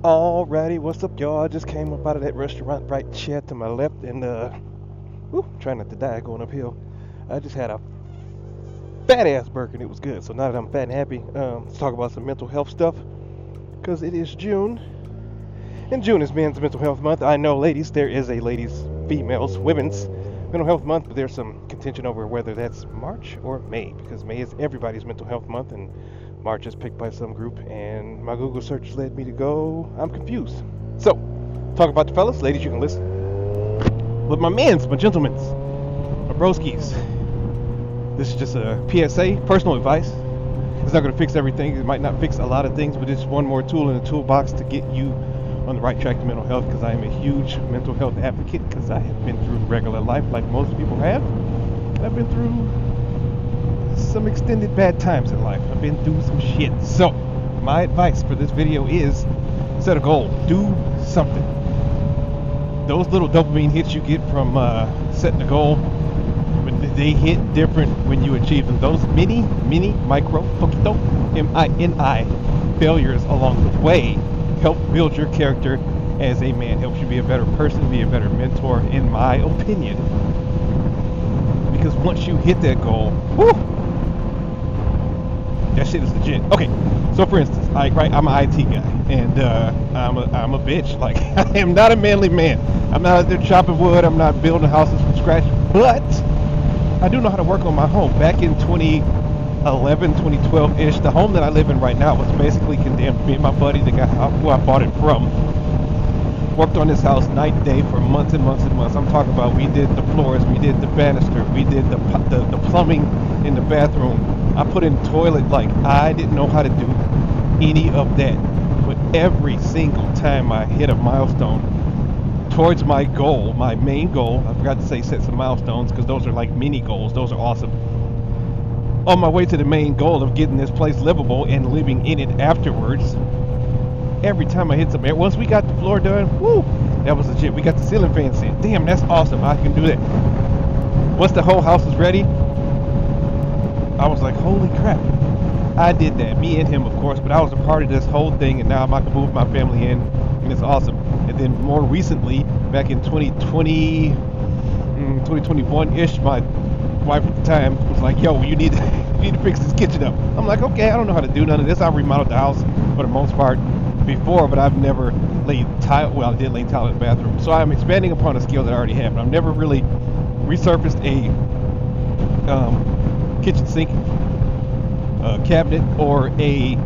Alrighty, what's up, y'all? I just came up out of that restaurant right chair to my left, and trying not to die going uphill. I just had a fat ass burger and it was good. So now that I'm fat and happy, let's talk about some mental health stuff, because it is June, and June is Men's Mental Health Month. I know, ladies, there is a women's mental health month, but there's some contention over whether that's March or May, because May is everybody's mental health month, and March is picked by some group, and my Google search led me to go, I'm confused. So, talk about the fellas. Ladies, you can listen. But my gentlemen's, my broskies, this is just a PSA, personal advice. It's not going to fix everything. It might not fix a lot of things, but it's one more tool in the toolbox to get you on the right track to mental health, because I am a huge mental health advocate, because I have been through regular life like most people have. I've been through some extended bad times in life. I've been through some shit. So, my advice for this video is set a goal. Do something. Those little dopamine hits you get from setting a goal, they hit different when you achieve them. Those mini, micro, poquito, M-I-N-I, failures along the way help build your character as a man. Helps you be a better person, be a better mentor, in my opinion. Because once you hit that goal, whoo, that shit is legit. Okay, so for instance, I'm an IT guy, and I'm a bitch. Like, I am not a manly man. I'm not out there chopping wood. I'm not building houses from scratch. But I do know how to work on my home. Back in 2011, 2012-ish, the home that I live in right now was basically condemned. Me and my buddy, the guy who I bought it from, worked on this house night and day for months and months and months. I'm talking about, we did the floors, we did the banister, we did the plumbing in the bathroom. I put in toilet, like, I didn't know how to do any of that. But every single time I hit a milestone towards my goal, my main goal, I forgot to say set some milestones, because those are like mini goals. Those are awesome. On my way to the main goal of getting this place livable and living in it afterwards, every time I hit something, once we got the floor done, woo, that was legit. We got the ceiling fans in. Damn, that's awesome. I can do that. Once the whole house is ready, I was like, holy crap, I did that. Me and him, of course, but I was a part of this whole thing, and now I can move my family in, and it's awesome. And then more recently, back in 2020, 2021-ish, my wife at the time was like, yo, you need to fix this kitchen up. I'm like, okay, I don't know how to do none of this. I remodeled the house for the most part before, but I've never laid tile. Well, I did lay tile in the bathroom. So I'm expanding upon a skill that I already have, but I've never really resurfaced a kitchen sink, cabinet, or a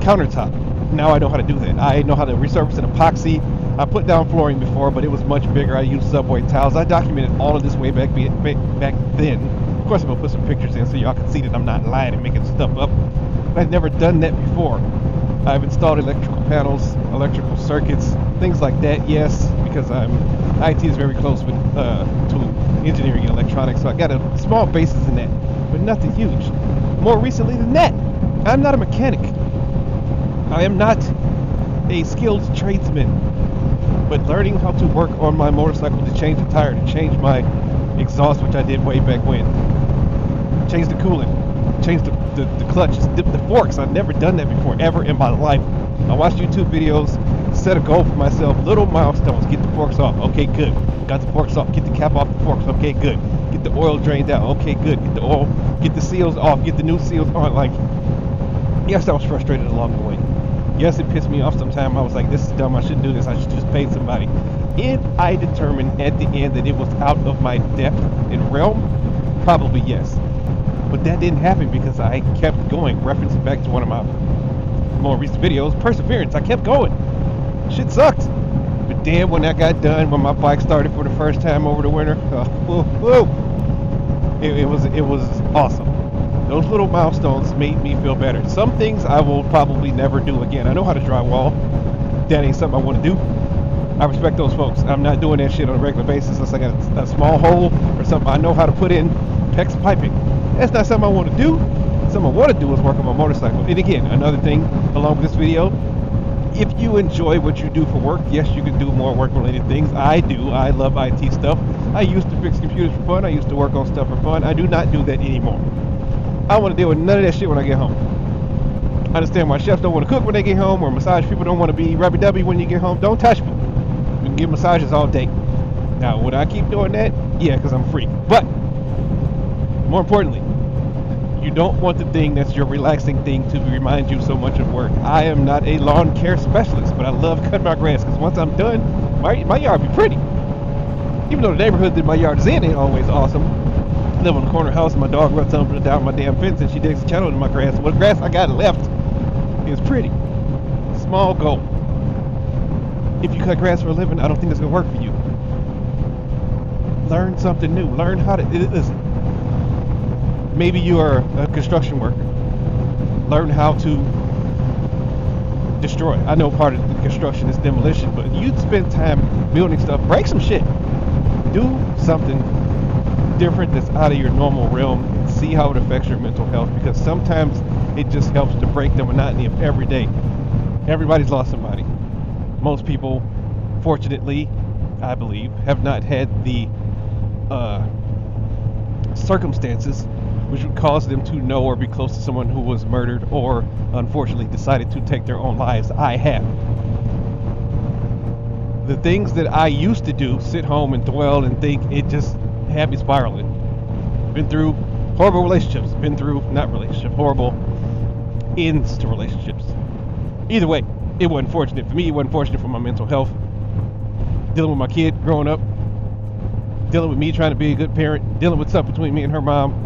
countertop. Now I know how to do that. I know how to resurface an epoxy. I put down flooring before, but it was much bigger. I used subway tiles. I documented all of this way back then. Of course, I'm gonna put some pictures in so y'all can see that I'm not lying and making stuff up. But I've never done that before. I've installed electrical panels, electrical circuits, things like that. Yes, because IT is very close with to engineering and electronics, so I got a small basis in that, but nothing huge. More recently than that, I'm not a mechanic. I am not a skilled tradesman, but learning how to work on my motorcycle, to change the tire, to change my exhaust, which I did way back when, change the coolant, change the clutch, dip the forks. I've never done that before, ever in my life. I watched YouTube videos, set a goal for myself, little milestones. Get the forks off, okay, good. Got the forks off. Get the cap off the forks, okay, good. Get the oil drained out, okay, good. Get the oil, get the seals off, get the new seals on. Like, yes, I was frustrated along the way. Yes, it pissed me off sometime. I was like, this is dumb, I shouldn't do this, I should just pay somebody. If I determined at the end that it was out of my depth and realm, probably yes. But that didn't happen because I kept going. Referencing back to one of my more recent videos, perseverance. I kept going. Shit sucked. But then when that got done, when my bike started for the first time over the winter, it was awesome. Those little milestones made me feel better. Some things I will probably never do again. I know how to drywall. That ain't something I want to do. I respect those folks. I'm not doing that shit on a regular basis unless I got a small hole or something. I know how to put in PEX piping. That's not something I want to do. Something I want to do is work on my motorcycle. And again, another thing along with this video, if you enjoy what you do for work, yes, you can do more work-related things. I do. I love IT stuff. I used to fix computers for fun. I used to work on stuff for fun. I do not do that anymore. I don't want to deal with none of that shit when I get home. I understand why chefs don't want to cook when they get home, or massage people don't want to be rubby-dubby when you get home. Don't touch me. You can give massages all day. Now, would I keep doing that? Yeah, because I'm free. But, more importantly, you don't want the thing that's your relaxing thing to remind you so much of work. I am not a lawn care specialist, but I love cutting my grass, because once I'm done, my yard be pretty. Even though the neighborhood that my yard is in ain't always awesome. I live on the corner house, and my dog runs up and down my damn fence, and she digs a channel in my grass. What grass I got left is pretty. Small goal. If you cut grass for a living, I don't think it's going to work for you. Learn something new. Learn how to... Listen, maybe you are a construction worker. Learn how to destroy. I know part of the construction is demolition, but you spend time building stuff. Break some shit. Do something different that's out of your normal realm and see how it affects your mental health, because sometimes it just helps to break the monotony of every day. Everybody's lost somebody. Most people, fortunately, I believe, have not had the circumstances which would cause them to know or be close to someone who was murdered or unfortunately decided to take their own lives. I have. The things that I used to do, sit home and dwell and think, it just had me spiraling. Been through horrible relationships, horrible ends to relationships. Either way, it wasn't fortunate for me, it wasn't fortunate for my mental health. Dealing with my kid growing up, dealing with me trying to be a good parent, dealing with stuff between me and her mom.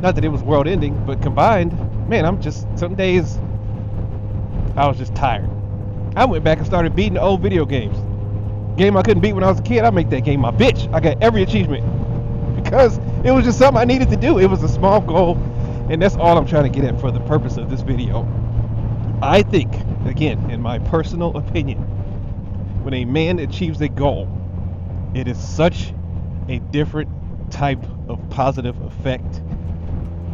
Not that it was world ending, but combined, man, some days I was just tired. I went back and started beating the old video games. Game I couldn't beat when I was a kid, I make that game my bitch. I got every achievement because it was just something I needed to do. It was a small goal, and that's all I'm trying to get at for the purpose of this video. I think, again, in my personal opinion, when a man achieves a goal, it is such a different type of positive effect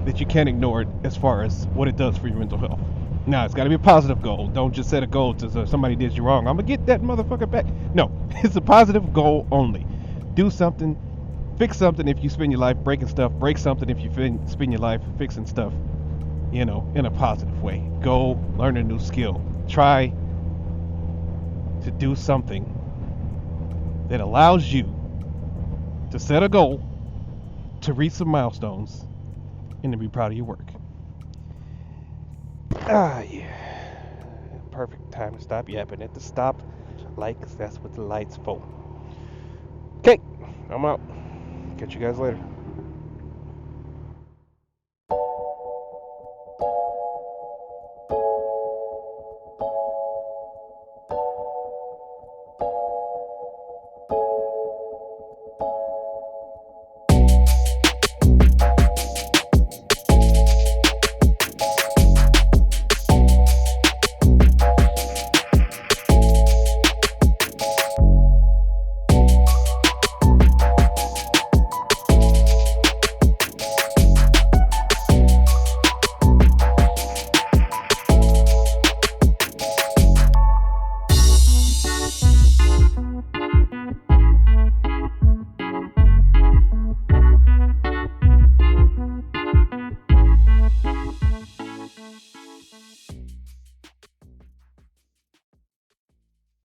that you can't ignore it as far as what it does for your mental health. Now, it's got to be a positive goal. Don't just set a goal to somebody did you wrong, I'm going to get that motherfucker back. No, it's a positive goal only. Do something, fix something if you spend your life breaking stuff, break something if you spend your life fixing stuff, in a positive way. Go learn a new skill. Try to do something that allows you to set a goal, to reach some milestones, and to be proud of your work. Yeah. Perfect time to stop yapping at the stop light, because that's what the light's for. Okay, I'm out. Catch you guys later.